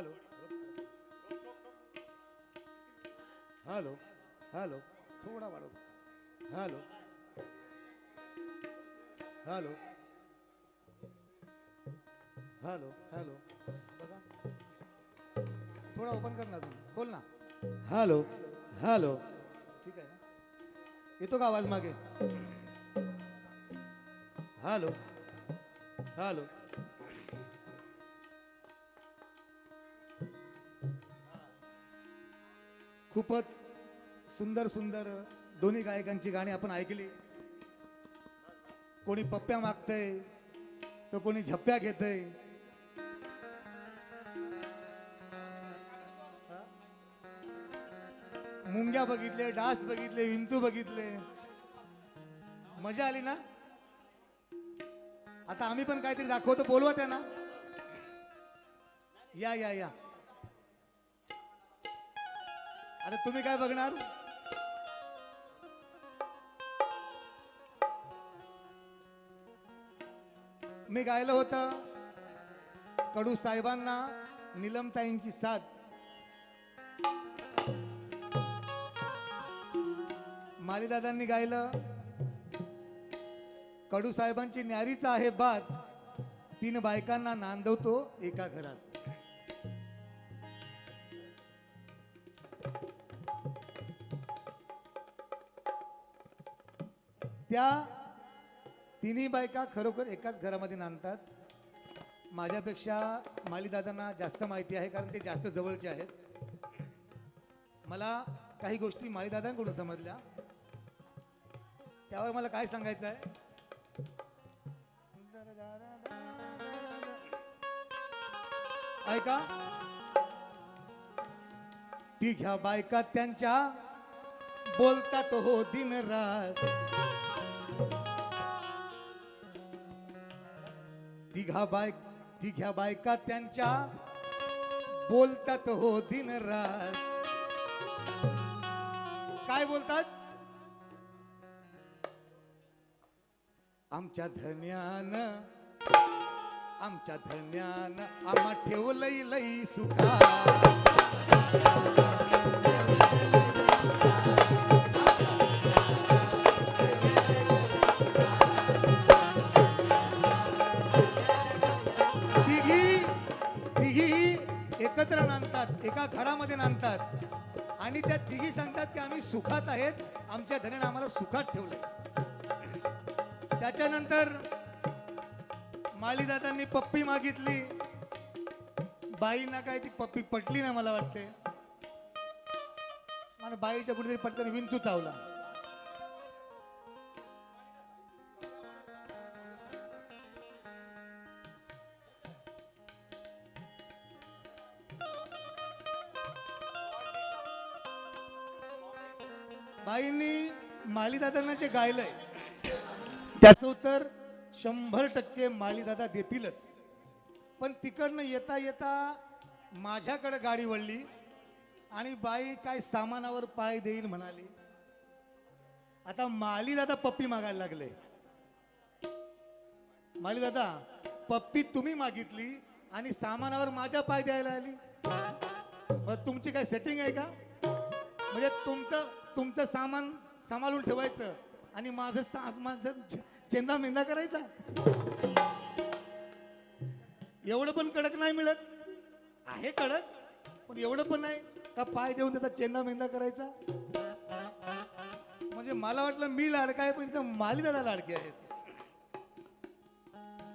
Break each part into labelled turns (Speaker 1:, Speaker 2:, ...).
Speaker 1: Hello hello hello थोडा वाढव hello hello hello hello बघा थोडा ओपन कर ना अजून खोल ना हॅलो हॅलो ठीक आहे ना येतो का आवाज मागे हॅलो हॅलो खूपच सुंदर सुंदर दोन्ही गायकांची गाणी आपण ऐकली कोणी पप्प्या मागतय तर कोणी झप्प्या घेतय मुंग्या बघितले डास बघितले विंचू बघितले मजा आली ना आता आम्ही पण काहीतरी दाखवतो बोलवा त्यांना या या या आता तुम्ही काय बघणार मी गायलं होतं कडू साहेबांना नीलमताईंची साथ मालीदादांनी गायलं कडू साहेबांची न्यारीचा आहे बात 3 बायकांना नांदवतो एका घरात त्या 3 बायका खरोखर एकाच घरामध्ये नांदतात माझ्यापेक्षा मालीदादांना जास्त माहिती आहे कारण ते जास्त जवळचे आहेत मला काही गोष्टी मालीदादांकडून समजल्या त्यावर मला काय सांगायचं आहे ऐका ती घ्या बायका त्यांच्या बोलतात हो दिन रात ती घ्या बायका त्यांच्या बोलतात हो दिन रात काय बोलतात आमच्या धन्यानं आम्हा ठेवलंय लई सुखा तिघी एकत्र नांदतात एका घरामध्ये नांदतात आणि त्या तिघी सांगतात की आम्ही सुखात आहेत आमच्या धन्यानं आम्हाला सुखात ठेवलंय त्याच्यानंतर मालीदादांनी पप्पी मागितली बाईंना काय ती पप्पी पटली ना मला वाटते आणि बाईच्या कुठेतरी पटकन विंचू चावला बाईंनी मालीदादांना जे गायलंय त्याचं उत्तर 100% मालीदादा देतीलच पण तिकडनं येता येता माझ्याकडे गाडी वळली आणि बाई काय सामानावर पाय देईल म्हणाली आता मालीदादा पप्पी मागायला लागले मालीदादा पप्पी तुम्ही मागितली आणि सामानावर माझ्या पाय द्यायला आली मग तुमची काय सेटिंग आहे का म्हणजे तुमचं सामान सांभाळून ठेवायचं आणि माझं चेंदा मेंदा करायचा एवढं पण कडक नाही मिळत आहे कडक पण एवढं पण नाही का पाय देऊन त्याचा चेंदा मेंदा करायचा म्हणजे मला वाटलं मी लाडका आहे पण मालीदादा लाडके आहेत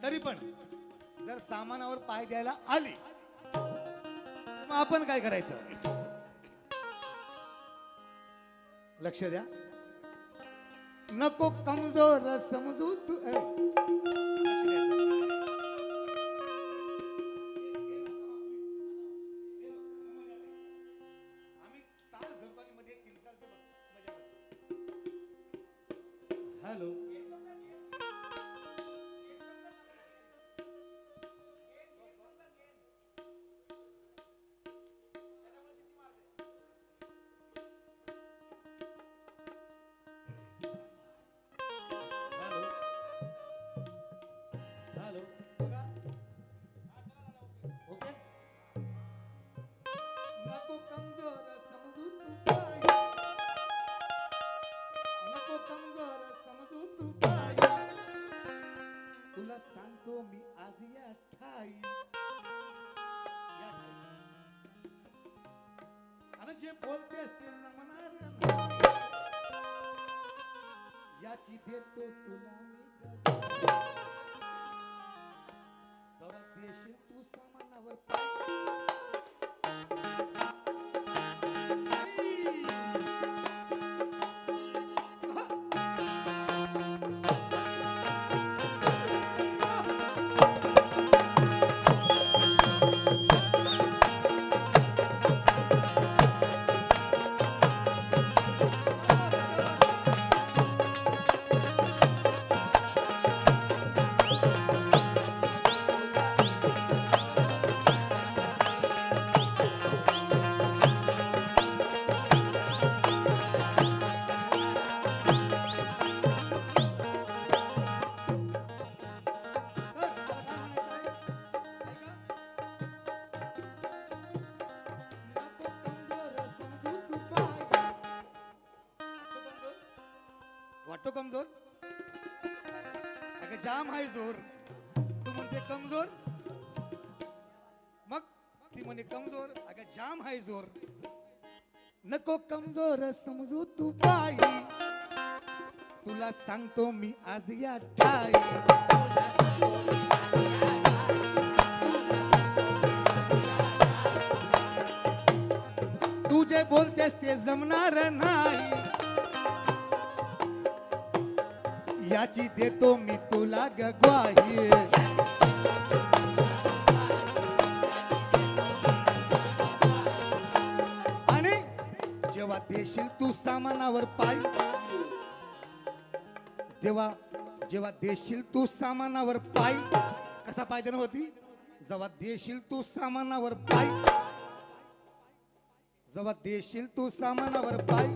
Speaker 1: तरी पण जर सामानावर पाय द्यायला आली मग आपण काय करायचं लक्ष द्या नको कमजोर समजू तू हॅलो जे बोलतेस ते जमणार याची देतो तुला मी जरा देशील तू सामानावर वाटतो कमजोर अगं जाम आहे जोर तू म्हणते कमजोर मग ती म्हणे कमजोर अगं जाम आहे जोर नको कमजोर समजू तू बाई तुला सांगतो मी आज या ठाई तू जे बोलतेस ते जमणार नाही याची देतो मी तुला ग्वाही आणि जेव्हा देशील तू सामानावर पाय जेव्हा देशील तू सामानावर पाय कसा पाय देणं होती जेव्हा देशील तू सामानावर पाय जेव्हा देशील तू सामानावर पाय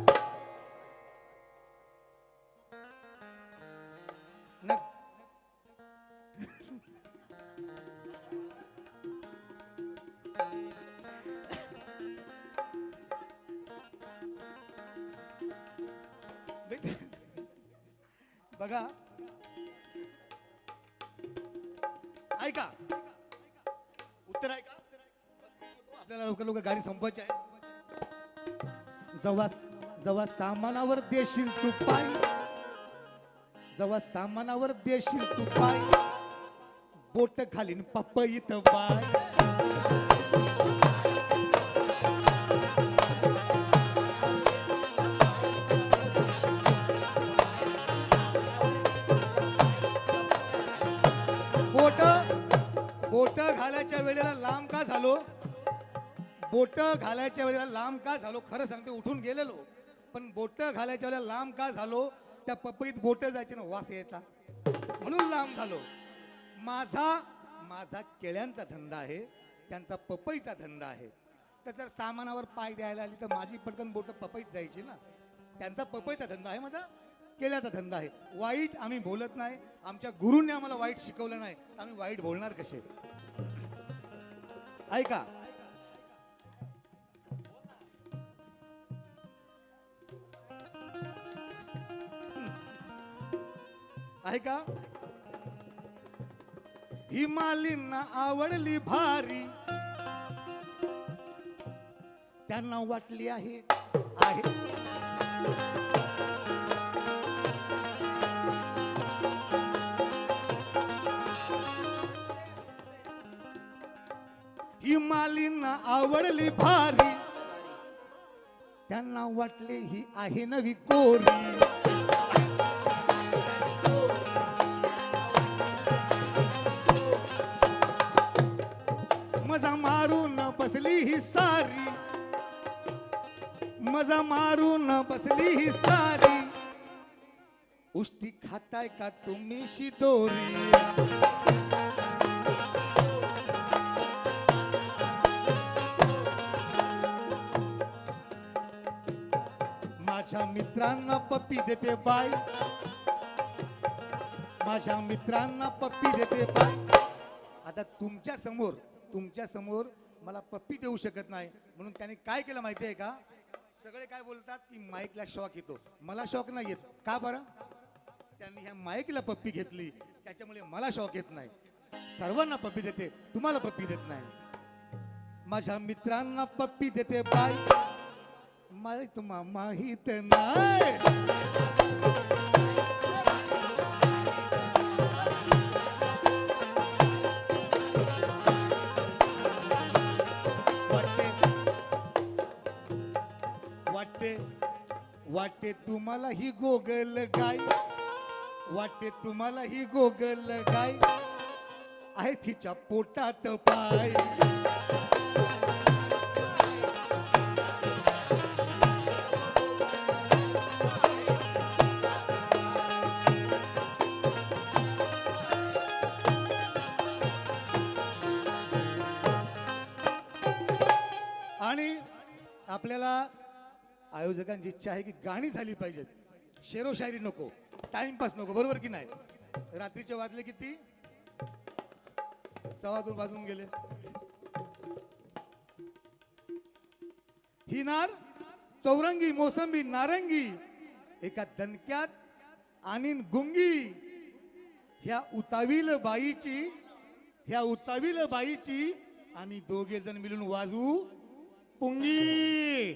Speaker 1: बघा ऐका उत्तर ऐका आपल्याला लोक गाडी संपवायची आहे जेव्हा सामानावर देशील तू पाय जेव्हा सामानावर देशील तू पाय बोट घालीन पपईत बाय बोट घालायच्या वेळेला लांब का झालो बोट घालायच्या वेळेला लांब का झालो खरं सांगते उठून गेलेलो पण बोट घालायच्या वेळेला लांब का झालो त्या पपईत बोट जायची ना वास यायचा म्हणून लांब झालो माझा केळ्यांचा धंदा आहे त्यांचा पपईचा धंदा आहे तर जर सामानावर पाय द्यायला आली तर माझी पटकन बोट पपईत जायची ना त्यांचा पपईचा धंदा आहे माझा केळ्याचा धंदा आहे वाईट आम्ही बोलत नाही आमच्या गुरूंनी आम्हाला वाईट शिकवलं नाही आम्ही वाईट बोलणार कसे ऐका ऐका ही मालींना आवडली भारी त्यांना वाटली आहे ही मालींना आवडली भारी त्यांना वाटले ही आहे नवी कोरी मजा मारून बसली ही सारी मजा मारून बसली ही सारी उष्टी खाताय का तुम्ही शिदोरी माझ्या मित्रांना पप्पी देते बाय माझ्या मित्रांना पप्पी देते बाय आता तुमच्या समोर मला पप्पी देऊ शकत नाही म्हणून त्याने काय केलं माहिती आहे का सगळे काय बोलतात की माईकला शॉक येतो मला शॉक नाही येत का बरं त्यांनी ह्या माईकला पप्पी घेतली त्याच्यामुळे मला शॉक येत नाही सर्वांना पप्पी देते तुम्हाला पप्पी देत नाही माझ्या मित्रांना पप्पी देते बाय मला माहित नाही. वाटते वाटते तुम्हाला ही गोगल गाय, वाटते तुम्हाला ही गोगल गाय आहे तिच्या पोटात पाय. आणि आपल्याला आयोजकांची इच्छा आहे की गाणी झाली पाहिजेत, शेरो शायरी नको, टाइमपास नको, बरोबर की नाही. रात्रीचे वाजले किती, 2:15 वाजून गेले. ही नार चौरंगी मोसंबी नारंगी एका दणक्यात आणि गुंगी, ह्या उतावील बाईची आणि दोघे जण मिळून वाजवू पुंगी.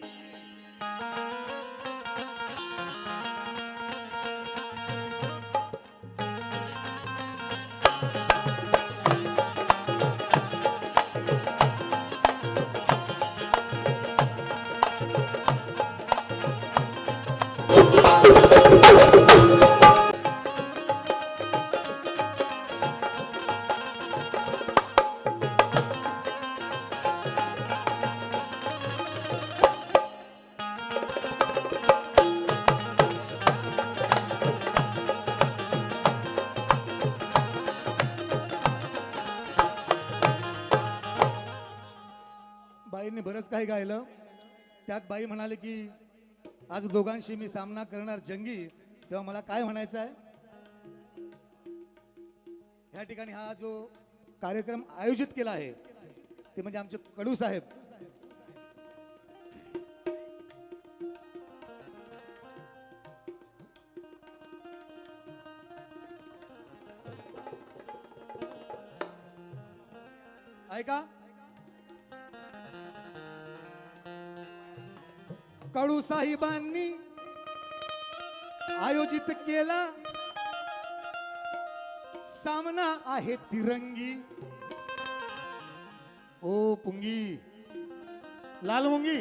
Speaker 1: बाईंनी बरंच काही गायलं. त्यात बाई म्हणाले की आज दोघांशी मी सामना करणार जंगी, तेव्हा मला काय म्हणायचं आहे. या ठिकाणी हा जो कार्यक्रम आयोजित केला आहे ते म्हणजे आमचे कडू साहेब. ऐका, कडू साहेबांनी आयोजित केला सामना आहे तिरंगी. ओ पुंगी लाल मुंगी,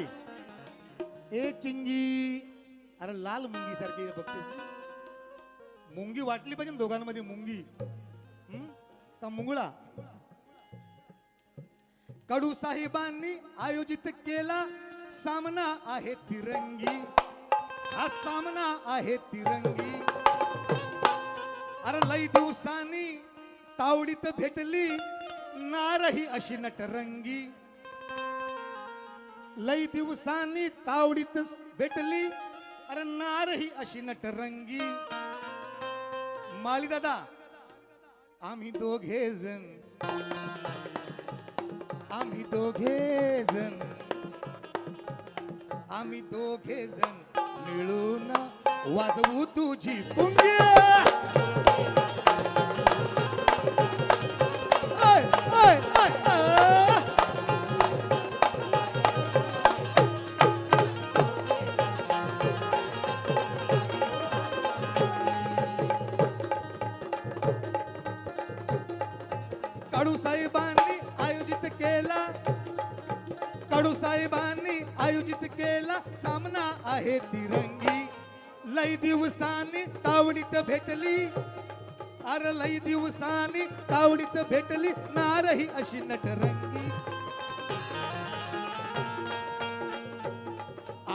Speaker 1: ए चिंगी, अरे लाल मुंगी सारखी बघतेस, मुंगी वाटली पाहिजे दोघांमध्ये मुंगी का मुंगळा. कडू साहेबांनी आयोजित केला सामना आहे तिरंगी, हा सामना आहे तिरंगी. अरे लई दिवसांनी तावडीत भेटली नारही अशी नटरंगी. लई दिवसांनी तावडीत भेटली अरे नारही अशी नटरंगी. माळी दादा, आम्ही दोघे जण मिळून वाजवू तुझी पुंगी. कडू साहेबांनी आयोजित केला सामना आहे तिरंगी. लई दिवसांनी तावडीत भेटली, अरे लई दिवसांनी तावडीत भेटली नारही अशी नटरंगी.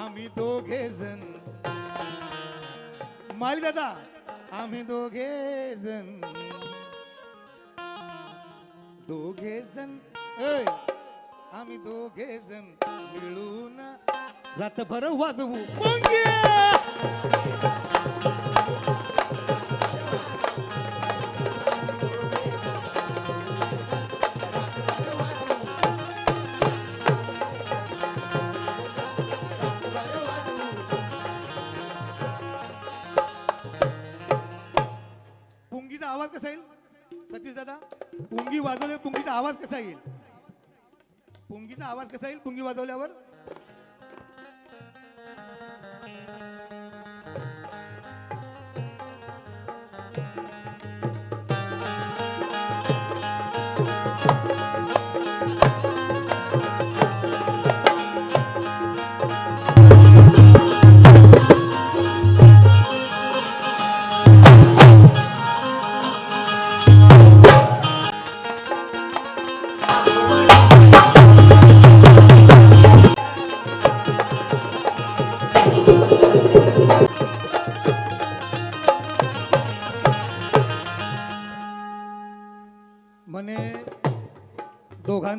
Speaker 1: आम्ही दोघे जण, माळी दादा, आम्ही दोघे जण आम्ही दोघे जण मिळून रातभर वाजवू पुंगी. पुंगीचा आवाज कसा येईल सतीश दादा? पुंगी वाजवल्यावर पुंगीचा आवाज कसा येईल? पुंगीचा आवाज कसा येईल पुंगी वाजवल्यावर?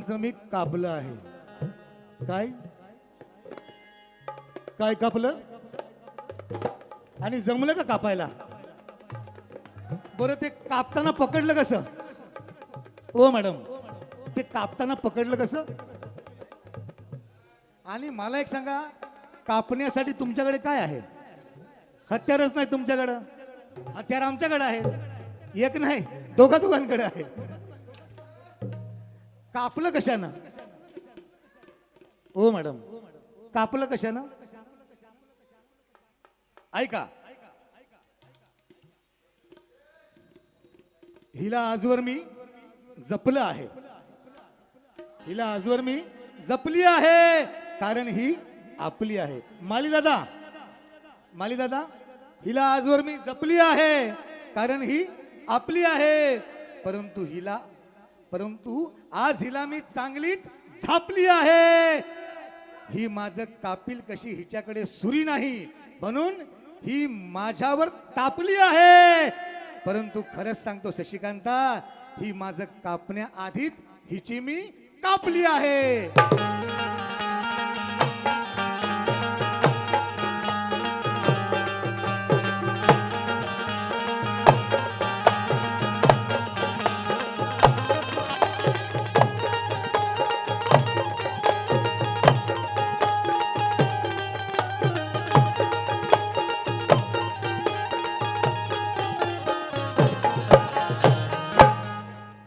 Speaker 1: दोघांचं मी कापलं आहे. काय काय कापलं आणि जमलं का कापायला? बरं ते कापताना पकडलं कसं? हो मॅडम, ते कापताना पकडलं कसं? आणि मला एक सांगा, कापण्यासाठी तुमच्याकडे काय आहे? हत्यारच नाही तुमच्याकडं, हत्यार आमच्याकडे आहे. एक नाही, दोघांकडे आहे. कापलं कशानं? हो मॅडम, कापलं कशानं? ऐका, हिला आजवर मी जपलं आहे. हिला आजवर मी जपली आहे, कारण ही आपली आहे. माली दादा, हिला आजवर मी जपली आहे, कारण ही आपली आहे. परंतु आज हिला मी चांगलीच झापली आहे. ही माझं कापील कशी हिच्याकडे सुरी नाही, म्हणून ही माझ्यावर तापली आहे. परंतु खरंच सांगतो शशिकांता, ही माझं कापण्याआधीच हिची मी कापली आहे.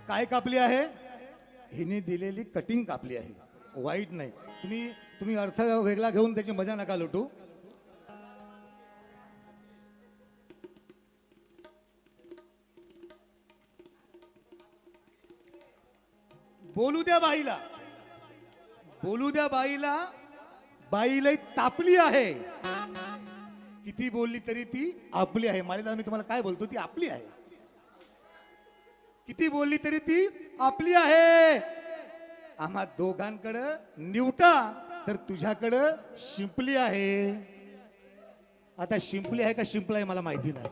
Speaker 1: काय कापली आहे? हिने दिलेली कटिंग कापली आहे, वाईट नाही. तुम्ही अर्थ वेगळा घेऊन त्याची मजा नका लुटू. बोलू द्या बाईला, बाईला तापली आहे. किती बोलली तरी ती आपली आहे. मला मी तुम्हाला काय बोलतो, ती आपली आहे. किती बोलली तरी ती आपली आहे. आम्हा दोघांकडं निवटा, तर तुझ्याकडं शिंपली आहे. आता शिंपली आहे का शिंपला आहे मला माहिती नाही.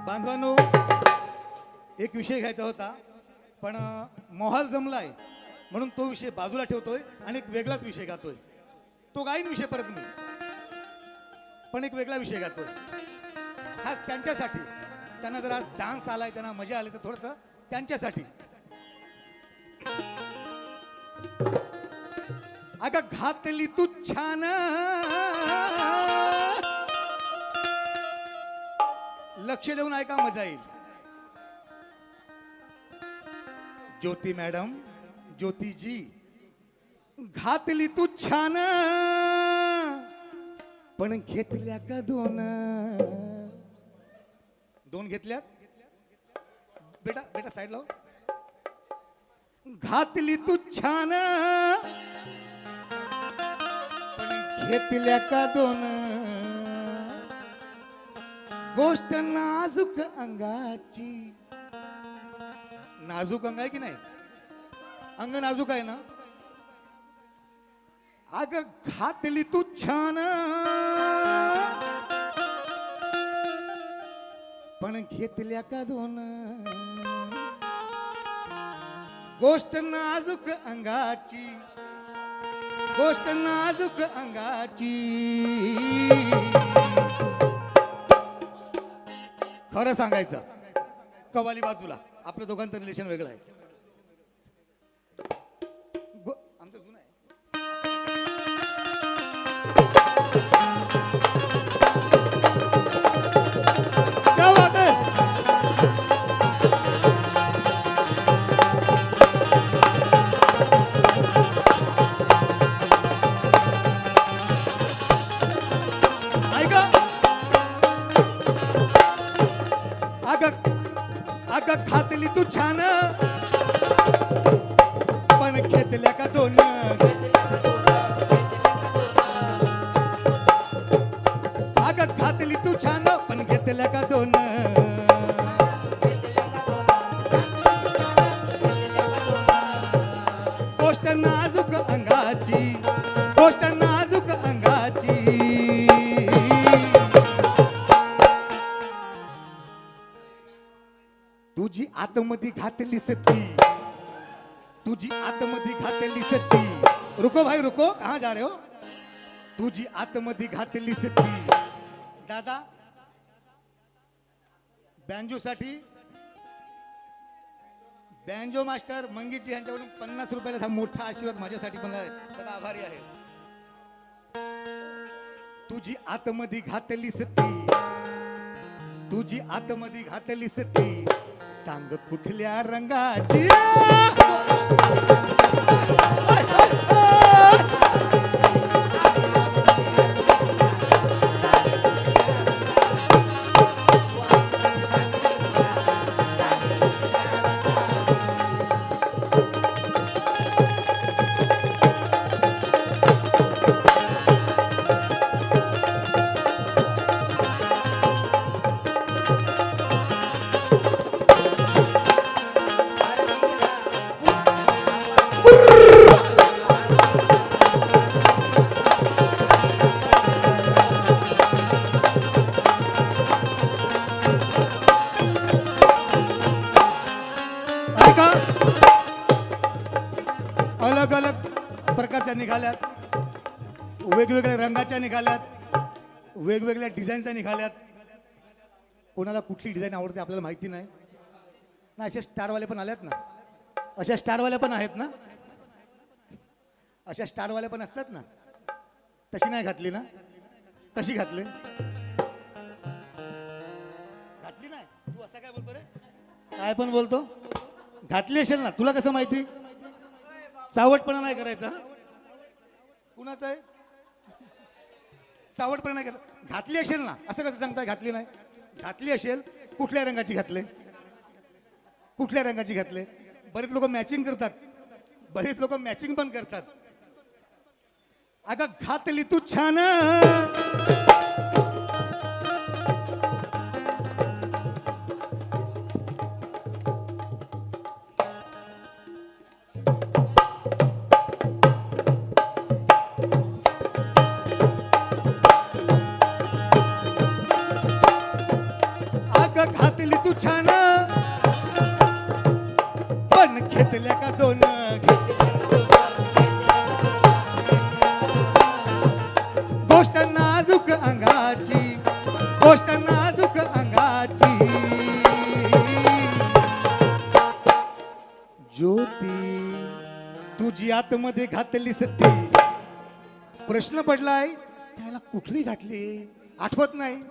Speaker 1: बांधवांनो, एक विषय घ्यायचा होता, पण मोहाल जमलाय म्हणून तो विषय बाजूला ठेवतोय आणि एक वेगळाच विषय गातोय. तो गाईन विषय परत मी, पण एक वेगळा विषय गातोय खास त्यांच्यासाठी. त्यांना जरा डान्स आलाय, त्यांना मजा आली, तर थोडस त्यांच्यासाठी. अगं घातली तू छान लक्ष देऊन ऐका, मजा येईल. ज्योती मॅडम, ज्योतिजी, घातली तू छान पण घेतल्या का दोन घेतल्यात? बेटा साईड लाव. घातली तू छान पण घेतल्या का दोन? गोष्ट नाजूक अंगाची. नाजूक अंग आहे की नाही? अंग नाजूक आहे ना? अग घातली तू छान पण घेतल्या का दोन? गोष्ट नाजूक अंगाची, गोष्ट नाजूक अंगाची. खरं सांगायचं, कवाली बाजूला, आपल्या दोघांचं रिलेशन वेगळं आहे. आमचं जुनं आहे. क्या बात है? ऐका, अगं घातली तू छान पण घेतल्या का दोन गोष्ट नाजूक अंगाची गोष्ट नाजूक अंगाची तुझी आतमध्ये घातली सती तुझी आतमध्ये घातली सती रुको भाई रुको कहाँ जा रहे हो तुझी आतमध्ये घातली सती दादा बँजो साठी बँजो मास्टर मंगीजी यांच्याकडून 50 रुपयाला हा मोठा आशीर्वाद माझ्यासाठी पण आहे दादा आभारी आहे तुझी आतमध्ये घातली सती तुझी आतमध्ये घातली सती सांग कुठल्या रंगाची अलग अलग प्रकारच्या निघाल्यात वेगवेगळ्या रंगाच्या निघाल्यात वेगवेगळ्या डिझाईनच्या निघाल्यात कोणाला कुठली डिझाईन आवडते आपल्याला माहिती नाही ना अशा स्टारवाले पण आल्यात ना अशा स्टारवाल्या पण आहेत ना अशा स्टारवाल्या पण असतात ना तशी नाही घातली ना कशी घातली घातली नाही तू असं काय बोलतो रे काय पण बोलतो घातली असेल ना तुला कसं माहिती चावटपणा नाही करायचा कुणाचं आहे चावटपणा नाही करायचा घातली असेल ना असं कसं सांगताय घातली नाही घातली असेल कुठल्या रंगाची घातले कुठल्या रंगाची घातले बरेच लोक मॅचिंग करतात बरेच लोक मॅचिंग पण करतात अगं घातली तू छान घातली तू छान पण घेतल्या का दोन गोष्ट नाजूक अंगाची गोष्ट नाजूक अंगाची ज्योती तुझी आतमध्ये घातली सती प्रश्न पडलाय त्याला कुठली घातली आठवत नाही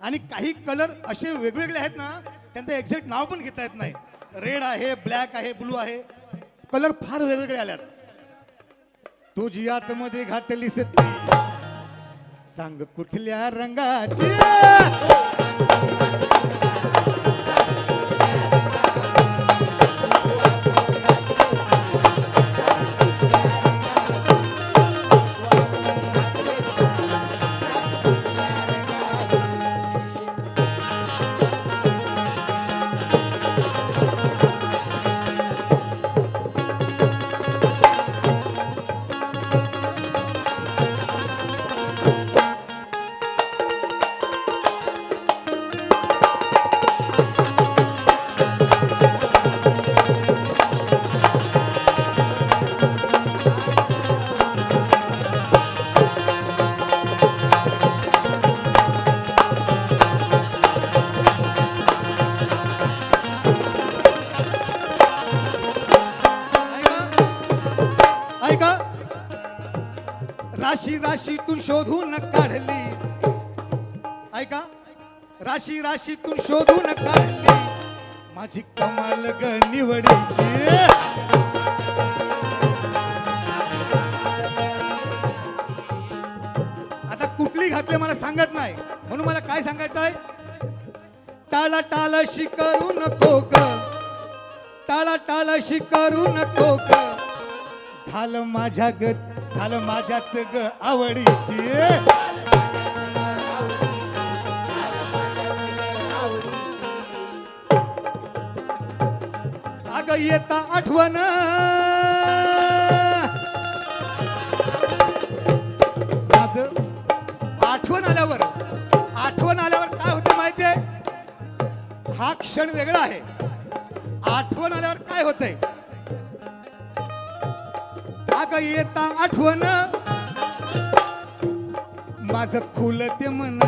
Speaker 1: आणि काही कलर असे वेगवेगळे आहेत ना त्यांचं एक्झॅक्ट नाव पण घेता येत नाही रेड आहे ब्लॅक आहे ब्लू आहे कलर फार वेगवेगळे आल्यात तुझी आतमध्ये घातली सती सांग कुठल्या रंगाची राशी राशीतून शोधून काढली ऐका राशी राशीतून शोधून काढली माझी कमाल ग निवडीची आता कुठली घातली मला सांगत नाही म्हणून मला काय सांगायचं आहे टाळा टाळशी करू नको ग टाळा टाळशी करू नको ग घाल माझ्या ग घाल माझ्याच ग आवडीची येता आठवण माझं आठवण आल्यावर काय होतं माहितीये हा क्षण वेगळा आहे आठवण आल्यावर काय होतंय अगं येता आठवण माझं खुलते मन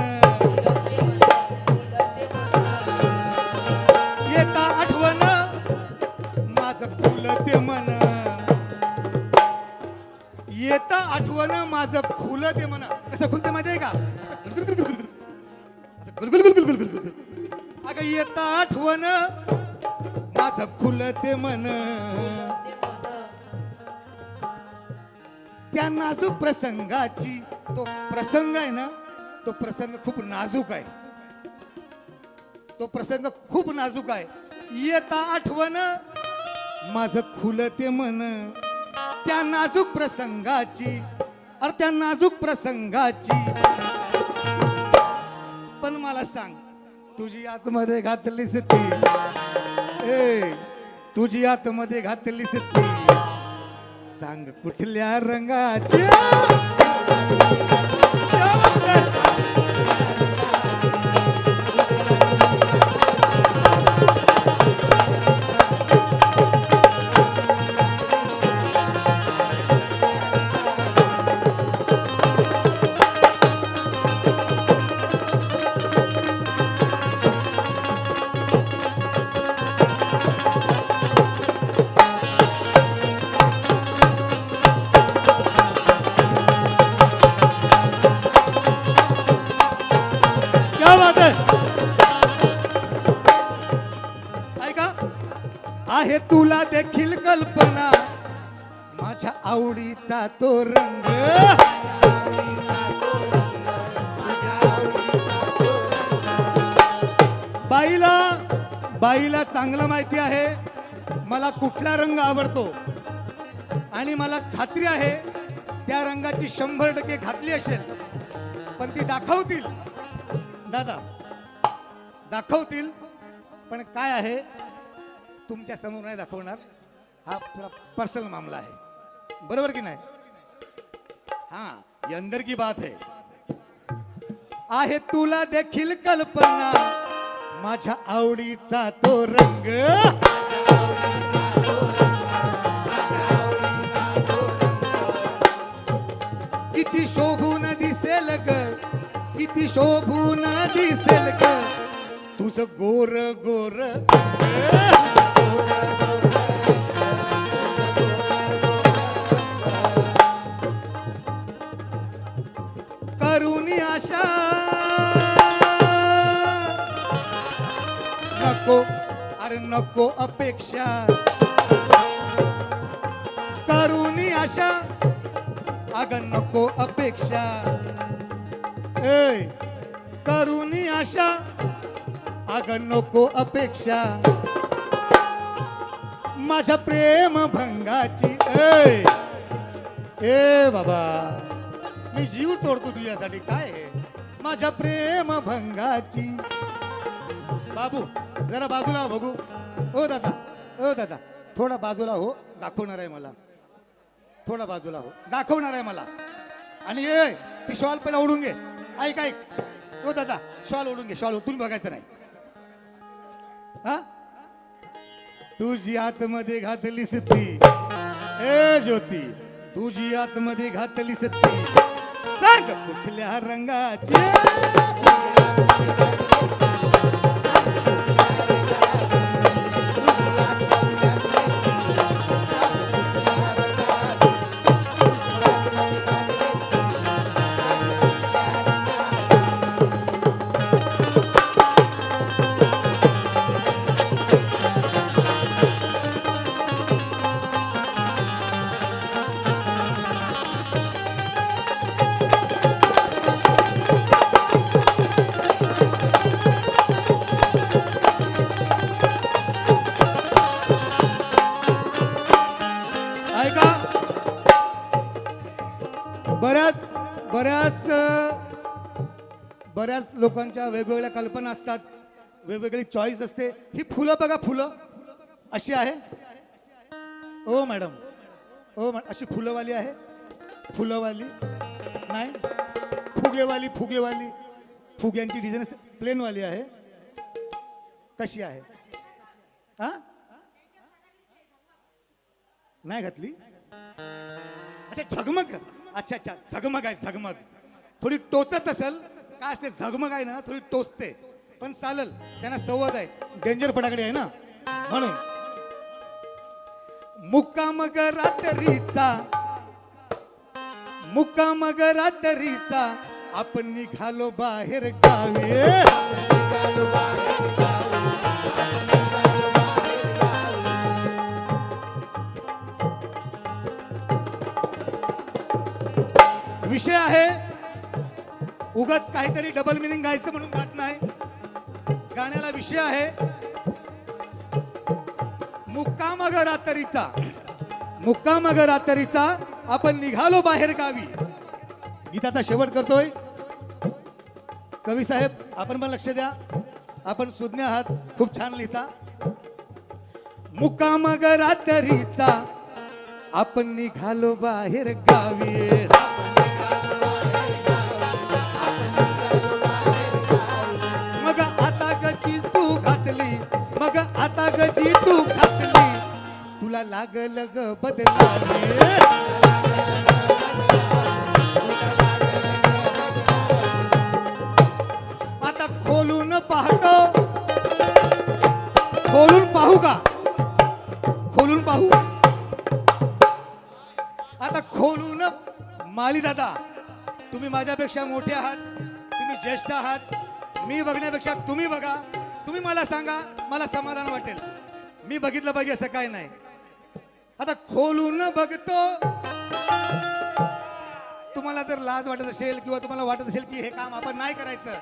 Speaker 1: येता आठवण माझं खुलते मन येता आठवण माझं खुलते मन कसं खुलते माहिती आहे का अगं येता आठवण माझं खुलते मन त्या नाजूक प्रसंगाची तो प्रसंग आहे ना तो प्रसंग खूप नाजूक आहे तो प्रसंग खूप नाजूक आहे येता आठवण माझं खुलते मन त्या नाजूक प्रसंगाची अरे त्या नाजूक प्रसंगाची पण मला सांग तुझी आतमध्ये घातलीस ती तुझी आतमध्ये घातलीस ती सांग कुठल्या रंगाची आहे तुला देखील कल्पना माझ्या आवडीचा तो रंग बाईला चांगलं माहिती आहे मला कुठला रंग आवडतो आणि मला खात्री आहे त्या रंगाची 100% घातली असेल पण ती दाखवतील दादा दाखवतील पण काय आहे तुमच्या समोर नाही दाखवणार हा पर्सनल मामला आहे बरोबर की नाही हाँ ये अंदर की बात आहे तुला देखील कल्पना माझ्या आवडीचा तो रंग किती शोभून दिसेल ग किती शोभून दिसेल ग तुझं गोर गोर करुणी आशा नको अरे नको अपेक्षा करुणी आशा अगं नको अपेक्षा करुणी आशा अगं नको अपेक्षा माझ्या प्रेम भंगाची ए बाबा मी जीव तोडतो तुझ्यासाठी काय आहे माझ्या प्रेम भंगाची बाबू जरा बाजूला हो बघू ओ दादा थोडा बाजूला हो दाखवणार आहे मला थोडा बाजूला हो दाखवणार आहे मला आणि ती शॉल पहिला ओढून घे ऐक ओ दादा शॉल ओढून घे शॉल उठून बघायचं नाही हा तुझी आतमध्ये घातलीस ती ज्योती तुझी आतमध्ये घातलीस ती सांग कुठल्या रंगाची बऱ्याच लोकांच्या वेगवेगळ्या कल्पना असतात वेगवेगळी चॉईस असते ही फुलं बघा फुलं अशी आहे ओ मॅडम, ओ मॅडम, अशी फुलंवाली आहे? फुलंवाली नाही, फुगेवाली, फुगेवाली, फुग्यांची डिझाईन प्लेनवाली आहे. कशी आहे? हा, नाही घातली? अच्छा, झगमग. अच्छा अच्छा, झगमग आहे, झगमग. थोडी टोचत असेल. काय असते झगमग आहे ना, थोडी टोचते, पण चालल, त्यांना संवाद आहे. डेंजर फटाकडे आहे ना, म्हणून. मुक्कामग रात्रीचा, मुक्कामग रात्रीचा, आपण निघालो बाहेर गावी. विषय आहे, उगाच काहीतरी डबल मिनिंग गायचं म्हणून गात नाही. गाण्याला विषय आहे मुक्कामग रात्रीचा, मुक्कामग रात्रीचा, आपण निघालो बाहेर गावी. गीताचा शेवट करतोय. कवी साहेब, आपण पण लक्ष द्या, आपण सुज्ञ आहात, खूप छान लिहिता. मुक्कामग रात्रीचा, आपण निघालो बाहेर गावी. मग आता गची तू घातली, मग आता गची तू घातली, तुला लागल ग बदलावी. आता खोलून पाहतो, खोलून पाहू का? खोलून पाहू. आता खोलून, माली दादा, तुम्ही माझ्यापेक्षा मोठे आहात, तुम्ही ज्येष्ठ आहात. मी बघण्यापेक्षा तुम्ही बघा, तुम्ही मला सांगा, मला समाधान वाटेल. मी बघितलं पाहिजे असं काय नाही. आता खोलून बघतो. तुम्हाला जर लाज वाटत असेल किंवा तुम्हाला वाटत असेल की हे काम आपण नाही करायचं,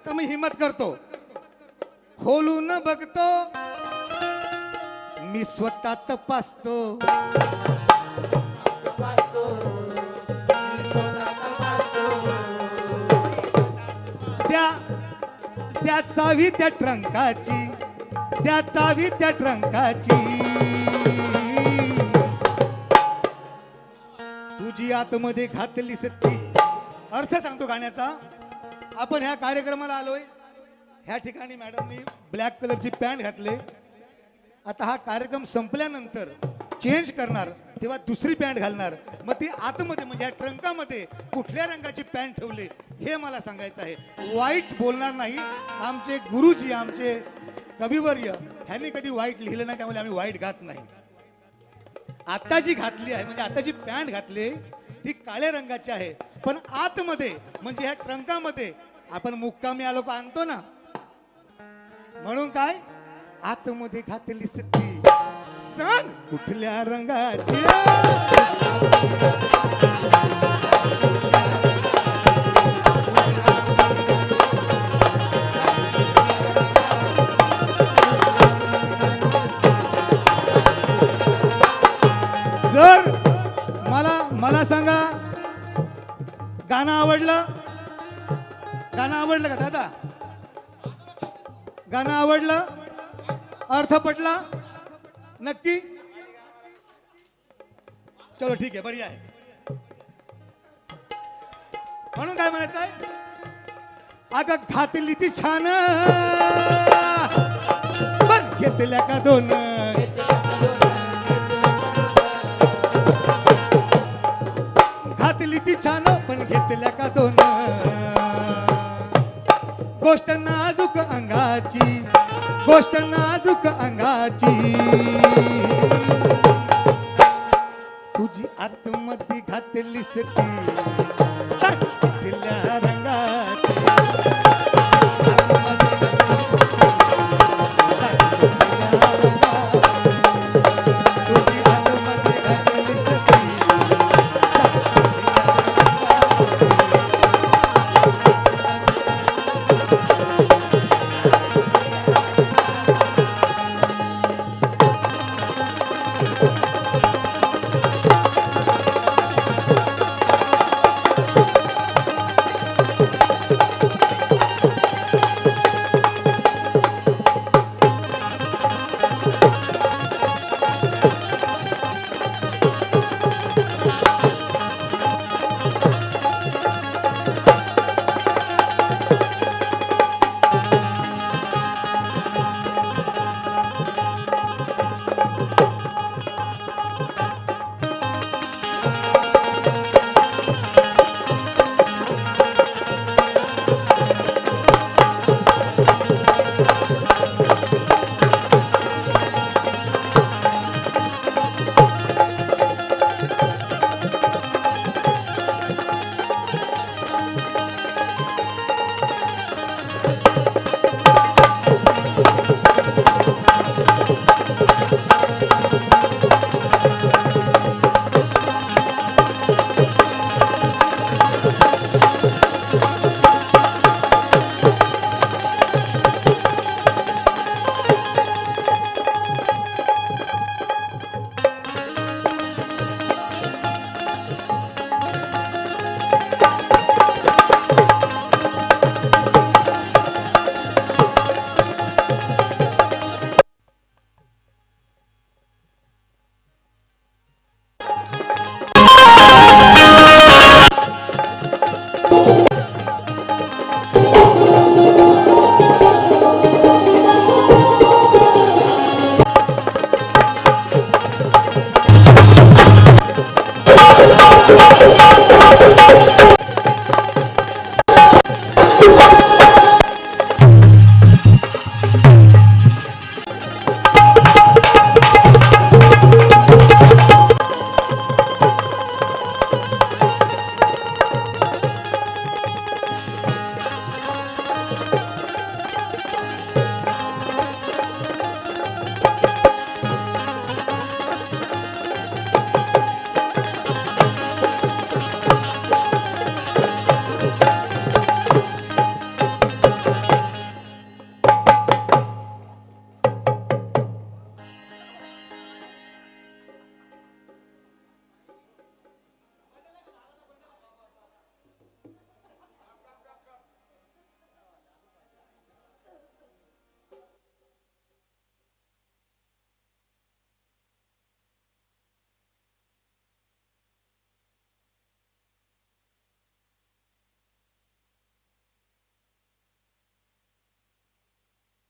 Speaker 1: तर मी हिम्मत करतो. खोलून बघतो, मी स्वतः तपासतो. त्या चावी त्या ट्रंकाची, त्या चावी त्या ट्रंकाची, तुझी आतमध्ये घातली सत्ती. अर्थ सांगतो गाण्याचा. आपण ह्या कार्यक्रमाला आलोय, ह्या ठिकाणी मॅडमनी ब्लॅक कलरची पॅन्ट घातले. आता हा कार्यक्रम संपल्यानंतर चेंज करणार, तेव्हा दुसरी पॅन्ट घालणार. मग ती आतमध्ये म्हणजे ह्या ट्रंकामध्ये कुठल्या रंगाची पॅन्ट ठेवली हे मला सांगायचं आहे. वाईट बोलणार नाही. आमचे गुरुजी, आमचे कविवर्य, ह्यांनी कधी वाईट लिहिलं नाही, त्यामुळे आम्ही वाईट गात नाही. आता जी घातली आहे, म्हणजे आता जी पॅन्ट घातली ती काळ्या रंगाची आहे, पण आतमध्ये म्हणजे ह्या ट्रंकामध्ये आपण मुक्कामी आलो का आणतो ना, म्हणून काय आतमध्ये घातली सत्ती. सांग कुठल्या रंगाची? जर मला सांगा, गाणं आवडलं? गाणं आवडलं का दादा? गाणं आवडलं? अर्थ पटला? नक्की? चलो ठीक आहे, बरी आहे. म्हणून काय म्हणायचं आहे? अगं घातली ती छान, पण घेतल्या का दोन? घातली ती छान, पण घेतल्या का दोन? गोष्ट नाजूक अंगाची, गोष्ट नाजूक अंगाची, तुझी आतमध्ये घातली सती.